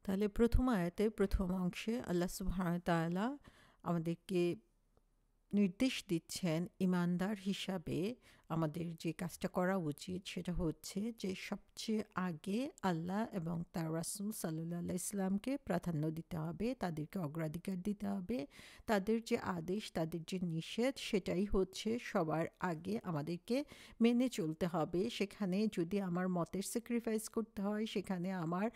তাহলে প্রথম আয়াতে প্রথম অংশে আল্লাহ সুবহানাহু ওয়া তাআলা আমাদেরকে নির্দেশ দিচ্ছেন ইমানদার হিসাবে আমাদের যে কাজটা করা উচিত সেটা হচ্ছে যে সবচেয়ে আগে আল্লাহ এবং তার রাসূল সাল্লাল্লাহু আলাইহি ইসলামকে প্রাধান্য দিতে হবে, তাদেরকে অগ্রাধিকার দিতে হবে। তাদের যে আদেশ, তাদের যে নিষেধ সেটাই হচ্ছে সবার আগে আমাদেরকে মেনে চলতে হবে। সেখানে যদি আমার মতের স্যাক্রিফাইস করতে হয়, সেখানে আমার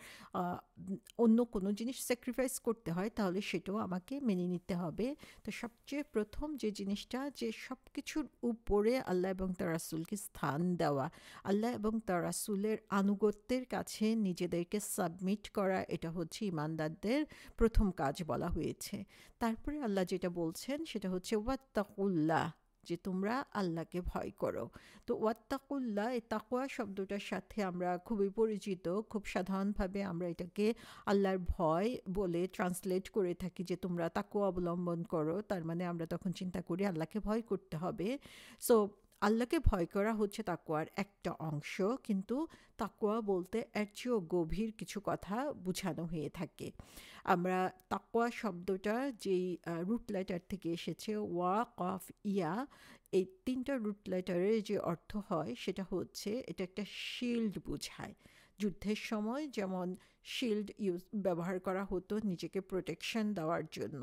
অন্য কোনো জিনিস স্যাক্রিফাইস করতে হয়, তাহলে সেটাও আমাকে মেনে নিতে হবে। তো সবচেয়ে প্রথম যে জিনিসটা, যে সব কিছুর উপরে আল্লাহ এবং তার রাসূলকে স্থান দেওয়া, আল্লাহ এবং তার রাসূলের আনুগত্যের কাছে নিজেদেরকে সাবমিট করা, এটা হচ্ছে ইমানদারদের প্রথম কাজ বলা হয়েছে। তারপরে আল্লাহ যেটা বলছেন সেটা হচ্ছে ওয়াত্তাকুল্লাহ, যে তোমরা আল্লাহকে ভয় করো। তো ওয়াত্তাকুল্লাহ, এই তাকওয়া শব্দটার সাথে আমরা খুবই পরিচিত। খুব সাধারণভাবে আমরা এটাকে আল্লাহর ভয় বলে ট্রান্সলেট করে থাকি, যে তোমরা তাকওয়া অবলম্বন করো। তার মানে আমরা তখন চিন্তা করি আল্লাহকে ভয় করতে হবে। সো আল্লাহকে ভয় করা হচ্ছে তাকওয়ার একটা অংশ, কিন্তু তাকওয়া বলতে এর চেয়েও গভীর কিছু কথা বোঝানো হয়ে থাকে। আমরা তাকওয়া শব্দটা যেই রুট লেটার থেকে এসেছে, ওয়া কফ ইয়া, এই তিনটা রুট লেটারের যে অর্থ হয় সেটা হচ্ছে এটা একটা শিল্ড বোঝায়। যুদ্ধের সময় যেমন শিল্ড ব্যবহার করা হতো নিজেকে প্রোটেকশন দেওয়ার জন্য,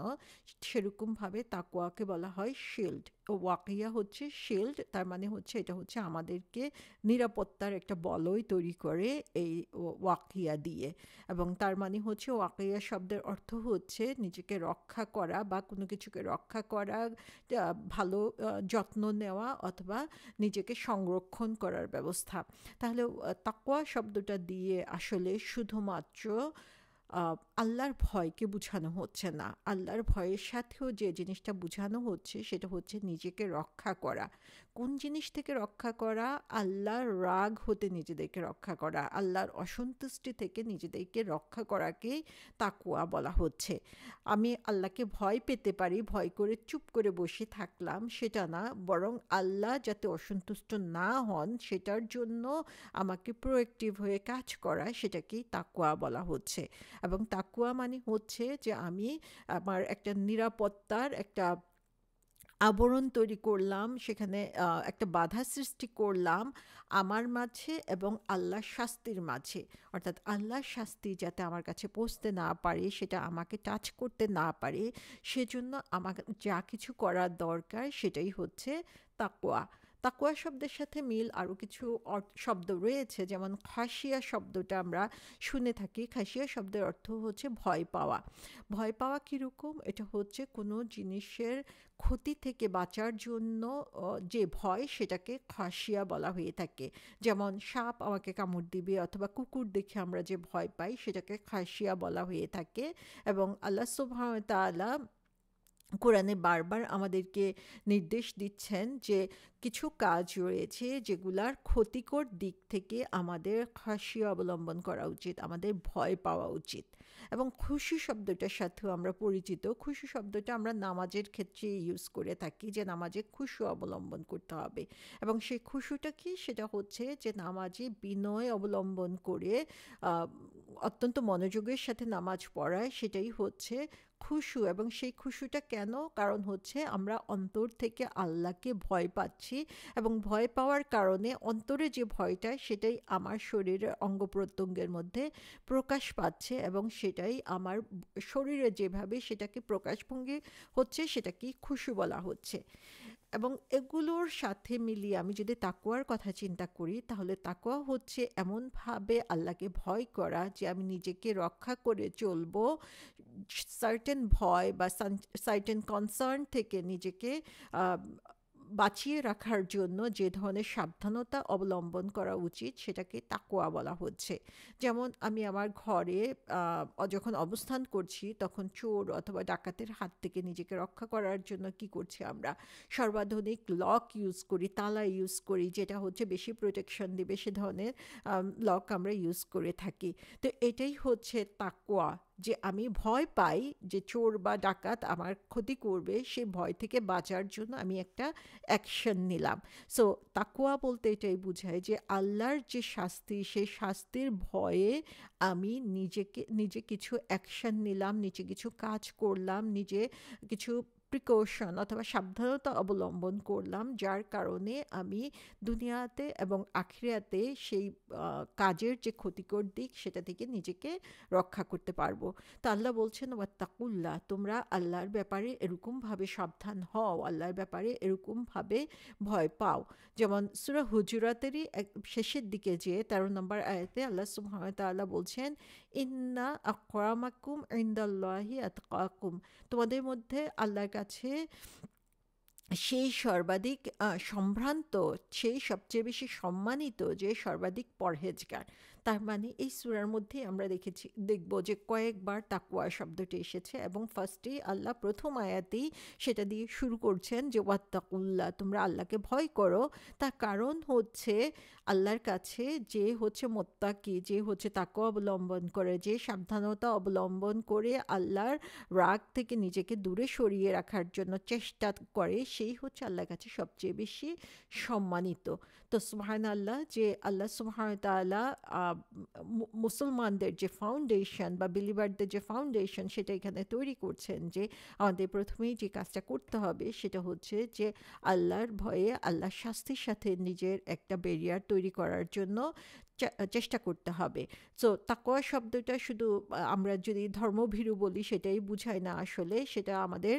সেরকমভাবে তাকওয়াকে বলা হয় শিল্ড। ওয়াকিয়া হচ্ছে শিল্ড, তার মানে হচ্ছে এটা হচ্ছে আমাদেরকে নিরাপত্তার একটা বলয় তৈরি করে এই ওয়াকিয়া দিয়ে। এবং তার মানে হচ্ছে ওয়াকিয়া শব্দের অর্থ হচ্ছে নিজেকে রক্ষা করা বা কোনো কিছুকে রক্ষা করা, ভালো যত্ন নেওয়া অথবা নিজেকে সংরক্ষণ করার ব্যবস্থা। তাহলে তাকওয়া শব্দটা দিয়ে আসলে শুধুমাত্র আল্লাহর ভয়কে বোঝানো হচ্ছে না, আল্লাহর ভয়ের সাথেও যে জিনিসটা বোঝানো হচ্ছে সেটা হচ্ছে নিজেকে রক্ষা করা। কোন জিনিস থেকে রক্ষা করা? আল্লাহর রাগ হতে নিজেদেরকে রক্ষা করা, আল্লাহর অসন্তুষ্টি থেকে নিজেদেরকে রক্ষা করাকেই তাকওয়া বলা হচ্ছে। আমি আল্লাহকে ভয় পেতে পারি, ভয় করে চুপ করে বসে থাকলাম সেটা না, বরং আল্লাহ যাতে অসন্তুষ্ট না হন সেটার জন্য আমাকে প্রোঅ্যাক্টিভ হয়ে কাজ করা, সেটাকেই তাকওয়া বলা হচ্ছে। এবং তাকওয়া মানে হচ্ছে যে আমি আমার একটা নিরাপত্তার একটা আবরণ তৈরি করলাম, সেখানে একটা বাধা সৃষ্টি করলাম আমার মাঝে এবং আল্লাহর শাস্তির মাঝে। অর্থাৎ আল্লাহর শাস্তি যাতে আমার কাছে পৌঁছতে না পারে, সেটা আমাকে টাচ করতে না পারে, সেজন্য আমাকে যা কিছু করার দরকার সেটাই হচ্ছে তাকওয়া। তাকওয়া শব্দের সাথে মিল আরও কিছু শব্দ রয়েছে, যেমন খাসিয়া শব্দটা আমরা শুনে থাকি। খাসিয়া শব্দের অর্থ হচ্ছে ভয় পাওয়া। ভয় পাওয়া কীরকম? এটা হচ্ছে কোনো জিনিসের ক্ষতি থেকে বাঁচার জন্য যে ভয়, সেটাকে খাসিয়া বলা হয়ে থাকে। যেমন সাপ আমাকে কামড় দিবে অথবা কুকুর দেখে আমরা যে ভয় পাই, সেটাকে খাসিয়া বলা হয়ে থাকে। এবং আল্লাহ সুবহানাহু ওয়া তাআলা কোরআনে বারবার আমাদেরকে নির্দেশ দিচ্ছেন যে কিছু কাজ রয়েছে যেগুলার ক্ষতিকর দিক থেকে আমাদের খাসিয়া অবলম্বন করা উচিত, আমাদের ভয় পাওয়া উচিত। এবং খুশি শব্দটার সাথেও আমরা পরিচিত। খুশি শব্দটা আমরা নামাজের ক্ষেত্রে ইউজ করে থাকি, যে নামাজে খুশু অবলম্বন করতে হবে। এবং সেই খুশুটা কি? সেটা হচ্ছে যে নামাজে বিনয় অবলম্বন করে অত্যন্ত মনোযোগের সাথে নামাজ পড়ায়, সেটাই হচ্ছে খুশু। এবং সেই খুশুটা কেন? কারণ হচ্ছে আমরা অন্তর থেকে আল্লাহকে ভয় পাচ্ছি, এবং ভয় পাওয়ার কারণে অন্তরে যে ভয়টা, সেটাই আমার শরীরের অঙ্গ প্রত্যঙ্গের মধ্যে প্রকাশ পাচ্ছে, এবং সেটাই আমার শরীরে যেভাবে সেটাকে প্রকাশভঙ্গি হচ্ছে সেটাকেই খুশু বলা হচ্ছে। এবং এগুলোর সাথে মিলিয়ে আমি যদি তাকওয়ার কথা চিন্তা করি, তাহলে তাকওয়া হচ্ছে এমনভাবে আল্লাহকে ভয় করা যে আমি নিজেকে রক্ষা করে চলবো সার্টেন ভয় বা সার্টেন কনসার্ন থেকে নিজেকে বাঁচিয়ে রাখার জন্য যে ধরনের সাবধানতা অবলম্বন করা উচিত, সেটাকে তাকওয়া বলা হচ্ছে। যেমন আমি আমার ঘরে যখন অবস্থান করছি, তখন চোর অথবা ডাকাতের হাত থেকে নিজেকে রক্ষা করার জন্য কি করছি? আমরা সর্বাধুনিক লক ইউজ করি, তালা ইউজ করি, যেটা হচ্ছে বেশি প্রোটেকশন দিবে সে ধরনের লক আমরা ইউজ করে থাকি। তো এটাই হচ্ছে তাকওয়া, যে আমি ভয় পাই যে চোর বা ডাকাত আমার ক্ষতি করবে, সেই ভয় থেকে বাঁচার জন্য আমি একটা অ্যাকশন নিলাম। সো তাকওয়া বলতে এটাই বোঝায় যে আল্লাহর যে শাস্তি, সেই শাস্তির ভয়ে আমি নিজে কিছু অ্যাকশন নিলাম, নিজে কিছু কাজ করলাম, নিজে কিছু প্রিকশন অথবা সাবধানতা অবলম্বন করলাম, যার কারণে আমি দুনিয়াতে এবং আখিরাতে সেই কাজের যে ক্ষতিকর দিক সেটা থেকে নিজেকে রক্ষা করতে পারবো। তো আল্লাহ বলছেন ওয়াত্তাকুল্লাহ, তোমরা আল্লাহর ব্যাপারে এরকমভাবে সাবধান হও, আল্লাহর ব্যাপারে এরকমভাবে ভয় পাও। যেমন সূরা হুজুরাতেরই শেষের দিকে যে 13 নম্বর আয়াতে আল্লাহ সুবহানাহু ওয়া তাআলা বলছেন, ইন্না আকরামাকুম ইনদাল্লাহি আতকাকুম, তোমাদের মধ্যে আল্লাহর কাছে সেই সর্বাধিক সম্ভ্রান্ত, সেই সবচেয়ে বেশি সম্মানিত যে সর্বাধিক পরহেজগার। তার মানে এই সূরার মধ্যে আমরা দেখব যে কয়েকবার তাকওয়া শব্দটি এসেছে, এবং ফার্স্টেই আল্লাহ প্রথম আয়াতেই সেটা দিয়ে শুরু করছেন যে ওয়াত্তাকুল্লাহ, তোমরা আল্লাহকে ভয় করো। তার কারণ হচ্ছে আল্লাহর কাছে যে হচ্ছে মোত্তাকি, যে হচ্ছে তাকওয়া অবলম্বন করে, যে সাবধানতা অবলম্বন করে আল্লাহর রাগ থেকে নিজেকে দূরে সরিয়ে রাখার জন্য চেষ্টা করে, সেই হচ্ছে আল্লাহর কাছে সবচেয়ে বেশি সম্মানিত। তো সুবহানাল্লাহ, যে আল্লাহ সুবহানাহু তাআলা মুসলমানদের যে ফাউন্ডেশন বা বিলিভারদের যে ফাউন্ডেশন সেটা এখানে তৈরি করছেন, যে আমাদের প্রথমেই যে কাজটা করতে হবে সেটা হচ্ছে যে আল্লাহর ভয়ে, আল্লাহর শাস্তির সাথে নিজের একটা ব্যারিয়ার তৈরি করার জন্য চেষ্টা করতে হবে। সো তাকওয়া শব্দটা শুধু আমরা যদি ধর্মভীরু বলি সেটাই বুঝায় না, আসলে সেটা আমাদের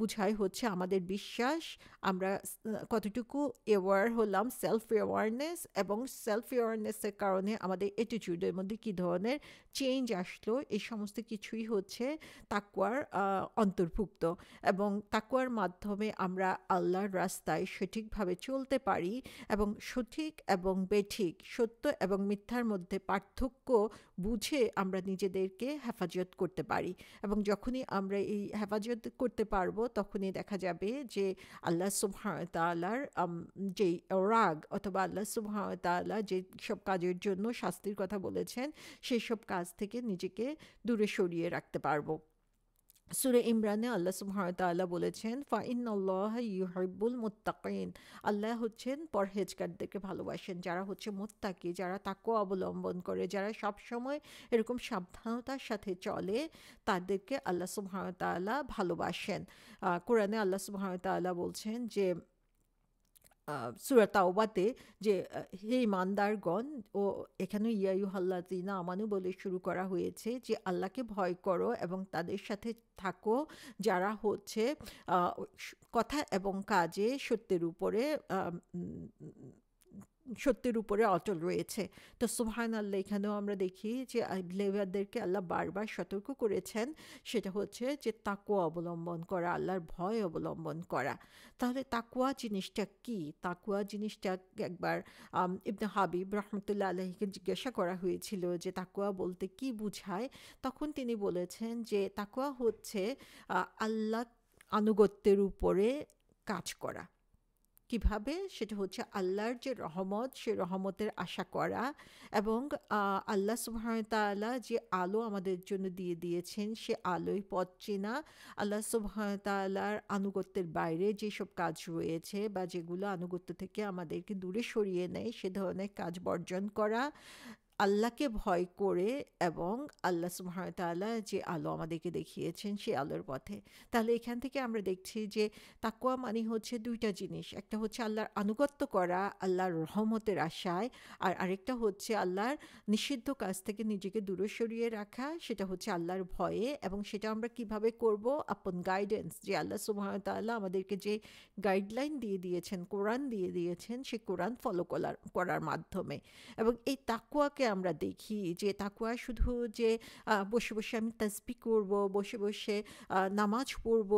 বুঝায় হচ্ছে আমাদের বিশ্বাস, আমরা কতটুকু অ্যাওয়ার হলাম, সেলফ অ্যাওয়ারনেস, এবং সেলফ অ্যাওয়ারনেসের কারণে আমাদের অ্যাটিটিউডের মধ্যে কী ধরনের চেঞ্জ আসলো, এই সমস্ত কিছুই হচ্ছে তাকওয়ার অন্তর্ভুক্ত। এবং তাকওয়ার মাধ্যমে আমরা আল্লাহর রাস্তায় সঠিকভাবে চলতে পারি, এবং সঠিক এবং বেঠিক, সত্য এবং মিথ্যার মধ্যে পার্থক্য বুঝে আমরা নিজেদেরকে হেফাজত করতে পারি। এবং যখনই আমরা এই হেফাজত করতে পারবো, তখনই দেখা যাবে যে আল্লাহ সুবহানাহু তাআলার যে রাগ, অথবা আল্লাহ সুবহানাহু তাআলা যে সব কাজের জন্য শাস্তির কথা বলেছেন, সেই সব কাজ থেকে নিজেকে দূরে সরিয়ে রাখতে পারবো। সূরা ইমরানে আল্লাহ সুবহানাহু তাআলা বলেছেন, ফাইন্নাল্লাহা ইউহিব্বুল মুত্তাকিন, আল্লাহ হচ্ছেন পরহেজগারদেরকে ভালোবাসেন, যারা হচ্ছে মুত্তাকি, যারা তাকওয়া অবলম্বন করে, যারা সব সময় এরকম সাবধানতার সাথে চলে, তাদেরকে আল্লাহ সুবহানাহু তাআলা ভালোবাসেন। কোরআনে আল্লাহ সুবহানাহু তাআলা বলছেন যে সূরা তাওবাতে যে হে ইমানদারগণ, ও এখানে ইয়া আইয়ুহাল্লাযীনা আমানু বলে শুরু করা হয়েছে, যে আল্লাহকে ভয় করো এবং তাদের সাথে থাকো যারা হচ্ছে কথা এবং কাজে সত্যের উপরে অটল রয়েছে। তো সুবহানাল্লাহ, এখানেও আমরা দেখি যে লেবারদেরকে আল্লাহ বারবার সতর্ক করেছেন, সেটা হচ্ছে যে তাকওয়া অবলম্বন করা, আল্লাহর ভয় অবলম্বন করা। তাহলে তাকওয়া জিনিসটা কি? তাকওয়া জিনিসটা একবার ইবনে হাবিব রহমতুল্লাহ আলাইহিকে জিজ্ঞাসা করা হয়েছিল যে তাকওয়া বলতে কি বুঝায়। তখন তিনি বলেছেন যে তাকওয়া হচ্ছে আল্লাহ আনুগত্যের উপরে কাজ করা। কিভাবে? সেটা হচ্ছে আল্লাহর যে রহমত, সে রহমতের আশা করা, এবং আল্লাহ সুবহানাহু তাআলা যে আলো আমাদের জন্য দিয়ে দিয়েছেন, সে আলোয় পথ চেনা, আল্লাহ সুবহানাহু তাআলার আনুগত্যের বাইরে যেসব কাজ রয়েছে বা যেগুলো আনুগত্য থেকে আমাদেরকে দূরে সরিয়ে নেয়, সে ধরনের কাজ বর্জন করা, আল্লাহকে ভয় করে, এবং আল্লাহ সুবহানাহু তাআলা যে আলো আমাদেরকে দেখিয়েছেন সেই আলোর পথে। তাহলে এখান থেকে আমরা দেখছি যে তাকওয়া মানে হচ্ছে দুইটা জিনিস, একটা হচ্ছে আল্লাহর আনুগত্য করা আল্লাহর রহমতের আশায়, আর আরেকটা হচ্ছে আল্লাহর নিষিদ্ধ কাজ থেকে নিজেকে দূরে সরিয়ে রাখা, সেটা হচ্ছে আল্লাহর ভয়ে। এবং সেটা আমরা কিভাবে করব? আপন গাইডেন্স, যে আল্লাহ সুবহানাহু তাআলা আমাদেরকে যে গাইডলাইন দিয়ে দিয়েছেন, কোরআন দিয়ে দিয়েছেন, সেই কোরআন ফলো করার মাধ্যমে। এবং এই তাকওয়াকে আমরা দেখি যে তাকওয়া শুধু যে বসে বসে আমি তাসবিহ করব, বসে বসে নামাজ পড়ব,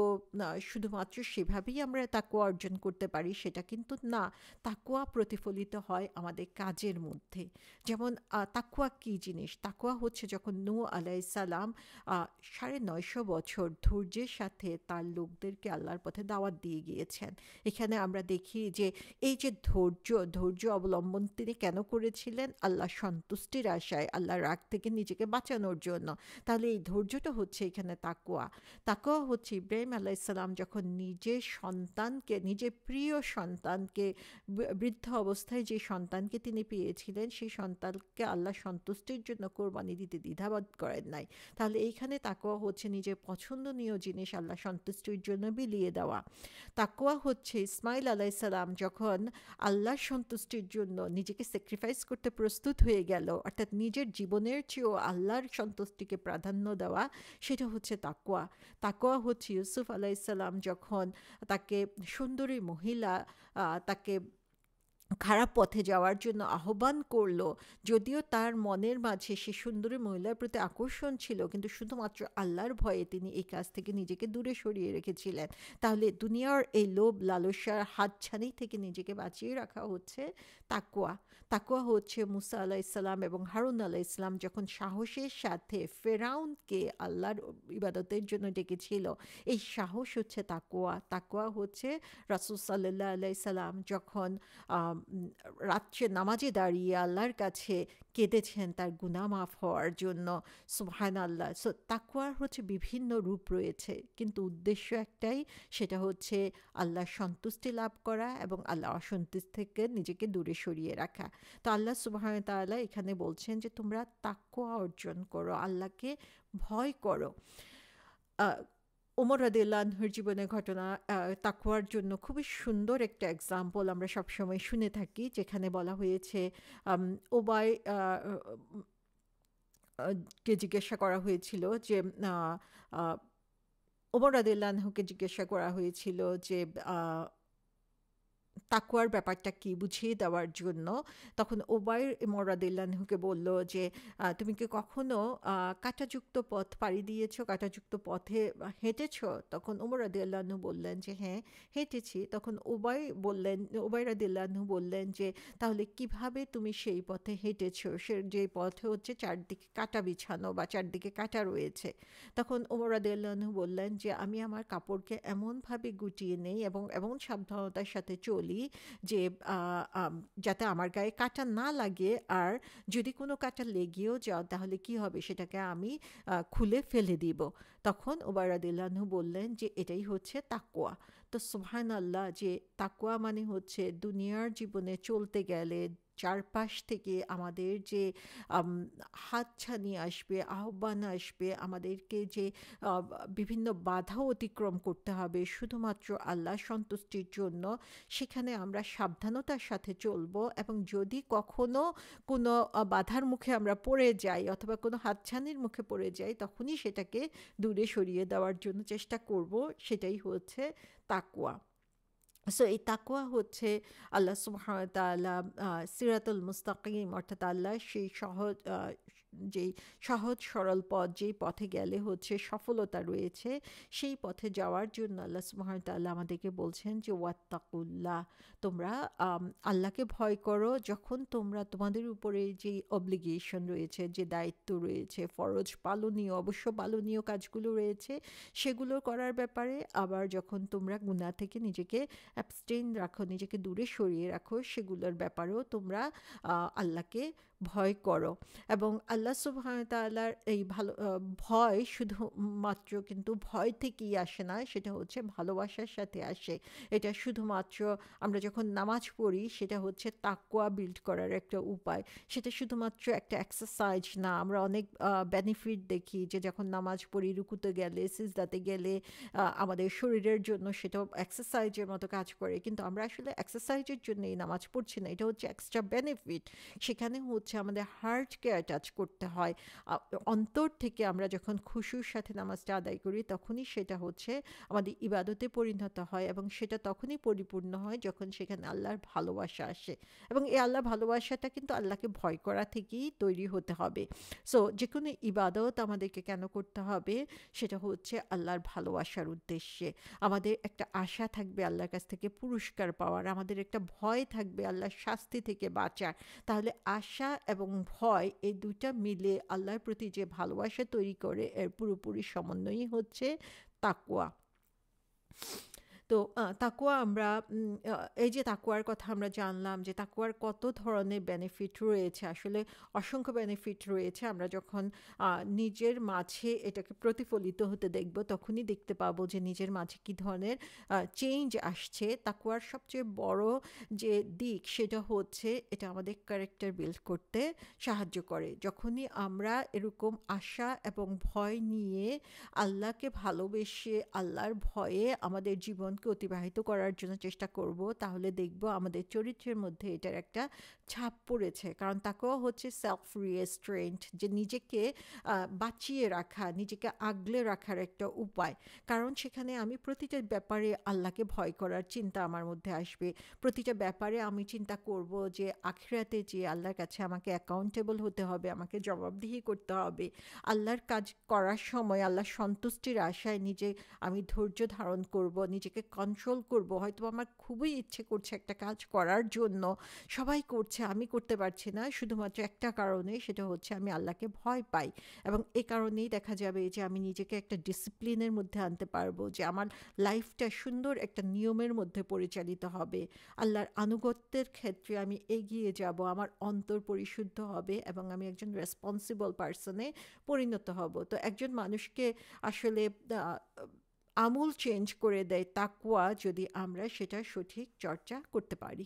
শুধুমাত্র সেভাবেই আমরা তাকওয়া অর্জন করতে পারি সেটা কিন্তু না। তাকওয়া প্রতিফলিত হয় আমাদের কাজের মধ্যে। যেমন তাকওয়া কী জিনিস? তাকওয়া হচ্ছে যখন নূহ আলাইহিস সালাম 950 বছর ধৈর্যের সাথে তার লোকদেরকে আল্লাহর পথে দাওয়াত দিয়ে গিয়েছেন। এখানে আমরা দেখি যে এই যে ধৈর্য অবলম্বন তিনি কেন করেছিলেন? আল্লাহ সন্তুষ্টির আশায়, আল্লাহর রাগ থেকে নিজেকে বাঁচানোর জন্য। তাহলে এই ধৈর্যটা হচ্ছে এখানে তাকওয়া। তাকওয়া হচ্ছে ইব্রাহিম আলাইহিস সালাম যখন নিজের সন্তানকে, নিজের প্রিয় সন্তানকে, বৃদ্ধ অবস্থায় যে সন্তানকে তিনি পেয়েছিলেন, সেই সন্তানকে আল্লাহ সন্তুষ্টির জন্য কোরবানি দিতে দ্বিধাবোধ করেন নাই। তাহলে এইখানে তাকওয়া হচ্ছে নিজের পছন্দনীয় জিনিস আল্লাহ সন্তুষ্টির জন্য বিলিয়ে দেওয়া। তাকওয়া হচ্ছে ইসমাইল আলাইহিস সালাম যখন আল্লাহর সন্তুষ্টির জন্য নিজেকে স্যাক্রিফাইস করতে প্রস্তুত হয়ে গেল, অর্থাৎ নিজের জীবনের চেয়েও আল্লাহর সন্তুষ্টিকে প্রাধান্য দেওয়া, সেটা হচ্ছে তাকওয়া। তাকওয়া হচ্ছে ইউসুফ আলাইহিস সালাম যখন তাকে সুন্দরী মহিলা তাকে খারাপ পথে যাওয়ার জন্য আহ্বান করলো, যদিও তার মনের মাঝে সে সুন্দরী মহিলার প্রতি আকর্ষণ ছিল, কিন্তু শুধুমাত্র আল্লাহর ভয়ে তিনি এই কাজ থেকে নিজেকে দূরে সরিয়ে রেখেছিলেন। তাহলে দুনিয়ার এই লোভ লালসার হাতছানি থেকে নিজেকে বাঁচিয়ে রাখা হচ্ছে তাকওয়া। তাকওয়া হচ্ছে মুসা আলাইসাল্লাম এবং হারুন আলাইসাল্লাম যখন সাহসের সাথে ফেরাউনকে আল্লাহর ইবাদতের জন্য ডেকেছিল, এই সাহস হচ্ছে তাকওয়া। তাকওয়া হচ্ছে রাসূল সাল্লাল্লাহু আলাইহি সাল্লাম যখন রাত্রে নামাজে দাঁড়িয়ে আল্লাহর কাছে কেঁদেছেন তার গুনাহ মাফ হওয়ার জন্য। সুবহানাল্লাহ। সো তাকওয়ার হচ্ছে বিভিন্ন রূপ রয়েছে, কিন্তু উদ্দেশ্য একটাই, সেটা হচ্ছে আল্লাহর সন্তুষ্টি লাভ করা এবং আল্লাহ অসন্তুষ্টি থেকে নিজেকে দূরে সরিয়ে রাখা। তো আল্লাহ সুবহানাহু ওয়া তাআলা এখানে বলছেন যে তোমরা তাকওয়া অর্জন করো, আল্লাহকে ভয় করো। ওমর রাদিয়াল্লাহু আনহুর জীবনের ঘটনা তাকওয়ার জন্য খুবই সুন্দর একটা এক্সাম্পল আমরা সবসময় শুনে থাকি, যেখানে বলা হয়েছে ওবাই কে জিজ্ঞাসা করা হয়েছিল যে ওমর রাদিয়াল্লাহু আনহুকে জিজ্ঞাসা করা হয়েছিল যে তাকওয়ার ব্যাপারটা কি বুঝিয়ে দেওয়ার জন্য। তখন ওবাইর ওমর রাদিয়াল্লাহু আনহুকে বলল যে তুমি কি কখনো কাঁটাযুক্ত পথ পাড়ি দিয়েছো, কাঁটাযুক্ত পথে হেঁটেছো? তখন ওমর রাদিয়াল্লাহু আনহু বললেন যে হ্যাঁ, হেঁটেছি। তখন ওবাই রাদিয়াল্লাহু আনহু বললেন যে তাহলে কিভাবে তুমি সেই পথে হেঁটেছো, সে যে পথে হচ্ছে চারদিকে কাঁটা বিছানো বা চারদিকে কাঁটা রয়েছে? তখন ওমর রাদিয়াল্লাহু আনহু বললেন যে আমি আমার কাপড়কে এমনভাবে গুটিয়ে নেই এবং এমন সাবধানতার সাথে চলি যে যাতে আমার গায়ে কাঁটা না লাগে, আর যদি কোনো কাঁটা লেগেও যাও তাহলে কি হবে, সেটাকে আমি খুলে ফেলে দিব। তখন ওমর রাদিয়াল্লাহু আনহু বললেন যে এটাই হচ্ছে তাকওয়া। তো সুবহানাল্লাহ, যে তাকওয়া মানে হচ্ছে দুনিয়ার জীবনে চলতে গেলে চারপাশ থেকে আমাদের যে হাতছানি আসবে, আহ্বান আসবে, আমাদেরকে যে বিভিন্ন বাধা অতিক্রম করতে হবে শুধুমাত্র আল্লাহ সন্তুষ্টির জন্য, সেখানে আমরা সাবধানতার সাথে চলবো। এবং যদি কখনো কোনো বাধার মুখে আমরা পড়ে যাই অথবা কোনো হাতছানির মুখে পড়ে যাই, তখনই সেটাকে দূরে সরিয়ে দেওয়ার জন্য চেষ্টা করব। সেটাই হচ্ছে তাকওয়া। সো এই তাকওয়া হচ্ছে আল্লাহ সুবহানাহু ওয়া তাআলা সিরাতুল মুস্তাকিম, অর্থাৎ আল্লাহ সেই যেই সহজ সরল পথ, যেই পথে গেলে হচ্ছে সফলতা রয়েছে, সেই পথে যাওয়ার জন্য আল্লাহ সুবহানাহু ওয়া তাআলা আমাদেরকে বলছেন যে ওয়াত্তাকুল্লাহ, তোমরা আল্লাহকে ভয় করো। যখন তোমরা তোমাদের উপরে যে অব্লিগেশন রয়েছে, যে দায়িত্ব রয়েছে, ফরজ পালনীয়, অবশ্য পালনীয় কাজগুলো রয়েছে, সেগুলো করার ব্যাপারে, আবার যখন তোমরা গুনাহ থেকে নিজেকে অ্যাবস্টেইন রাখো, নিজেকে দূরে সরিয়ে রাখো, সেগুলোর ব্যাপারেও তোমরা আল্লাহকে ভয় করো। এবং আল্লাহ সুবহানাহু ওয়া তাআলার এই ভয় শুধুমাত্র কিন্তু ভয় থেকেই আসে না, সেটা হচ্ছে ভালোবাসার সাথে আসে। এটা শুধুমাত্র আমরা যখন নামাজ পড়ি, সেটা হচ্ছে তাকওয়া বিল্ড করার একটা উপায়। সেটা শুধুমাত্র একটা এক্সারসাইজ না। আমরা অনেক বেনিফিট দেখি যে যখন নামাজ পড়ি, রুকুতে গেলে, সিজদাতে গেলে আমাদের শরীরের জন্য সেটাও এক্সারসাইজের মতো কাজ করে, কিন্তু আমরা আসলে এক্সারসাইজের জন্য এই নামাজ পড়ছি না, এটা হচ্ছে এক্সট্রা বেনিফিট। সেখানে হচ্ছে আমাদের হার্টকে অ্যাটাচ করতে হয়। অন্তর থেকে আমরা যখন খুশুর সাথে নামাজটা আদায় করি, তখনই সেটা হচ্ছে আমাদের ইবাদতে পরিণত হয়, এবং সেটা তখনই পরিপূর্ণ হয় যখন সেখানে আল্লাহর ভালোবাসা আসে। এবং এই আল্লাহর ভালোবাসাটা কিন্তু আল্লাহকে ভয় করা থেকেই তৈরি হতে হবে। সো যে কোনো ইবাদত আমাদেরকে কেন করতে হবে, সেটা হচ্ছে আল্লাহর ভালোবাসার উদ্দেশ্যে। আমাদের একটা আশা থাকবে আল্লাহর কাছ থেকে পুরস্কার পাওয়ার, আমাদের একটা ভয় থাকবে আল্লাহর শাস্তি থেকে বাঁচার। তাহলে আশা এবং ভয়, এই দুইটা মিলে আল্লাহর প্রতি যে ভালোবাসা তৈরি করে, এর পুরোপুরি সমন্বয়ই হচ্ছে তাকওয়া। তো তাকওয়া আমরা এই যে তাকওয়ার কথা আমরা জানলাম যে তাকওয়ার কত ধরনের বেনিফিট রয়েছে, আসলে অসংখ্য বেনিফিট রয়েছে। আমরা যখন নিজের মাঝে এটাকে প্রতিফলিত হতে দেখব, তখনই দেখতে পাবো যে নিজের মাঝে কী ধরনের চেঞ্জ আসছে। তাকওয়ার সবচেয়ে বড় যে দিক সেটা হচ্ছে এটা আমাদের ক্যারেক্টার বিল্ড করতে সাহায্য করে। যখনই আমরা এরকম আশা এবং ভয় নিয়ে আল্লাহকে ভালোবেসে আল্লাহর ভয়ে আমাদের জীবনকে অতিবাহিত করার জন্য চেষ্টা করব, তাহলে দেখব আমাদের চরিত্রের মধ্যে এটার একটা ছাপ পড়েছে। কারণ তাকওয়া হচ্ছে সেলফ রিয়েস্ট্রেন্ট, যে নিজেকে বাঁচিয়ে রাখা, নিজেকে আগলে রাখার একটা উপায়। কারণ সেখানে আমি প্রতিটা ব্যাপারে আল্লাহকে ভয় করার চিন্তা আমার মধ্যে আসবে। প্রতিটা ব্যাপারে আমি চিন্তা করব যে আখিরাতে যে আল্লাহর কাছে আমাকে অ্যাকাউন্টেবল হতে হবে, আমাকে জবাবদিহি করতে হবে। আল্লাহর কাজ করার সময় আল্লাহর সন্তুষ্টির আশায় আমি ধৈর্য ধারণ করব, নিজেকে কন্ট্রোল করব। হয়তো আমার খুবই ইচ্ছে করছে একটা কাজ করার জন্য, সবাই করছে, আমি করতে পারছি না, শুধুমাত্র একটা কারণে, সেটা হচ্ছে আমি আল্লাহকে ভয় পাই। এবং এ কারণেই দেখা যাবে যে আমি নিজেকে একটা ডিসিপ্লিনের মধ্যে আনতে পারবো, যে আমার লাইফটা সুন্দর একটা নিয়মের মধ্যে পরিচালিত হবে। আল্লাহর আনুগত্যের ক্ষেত্রে আমি এগিয়ে যাব, আমার অন্তর পরিশুদ্ধ হবে এবং আমি একজন রেসপন্সিবল পার্সনে পরিণত হব। তো একজন মানুষকে আসলে আমূল চেঞ্জ করে দেয় তাকওয়া, যদি আমরা সেটা সঠিক চর্চা করতে পারি।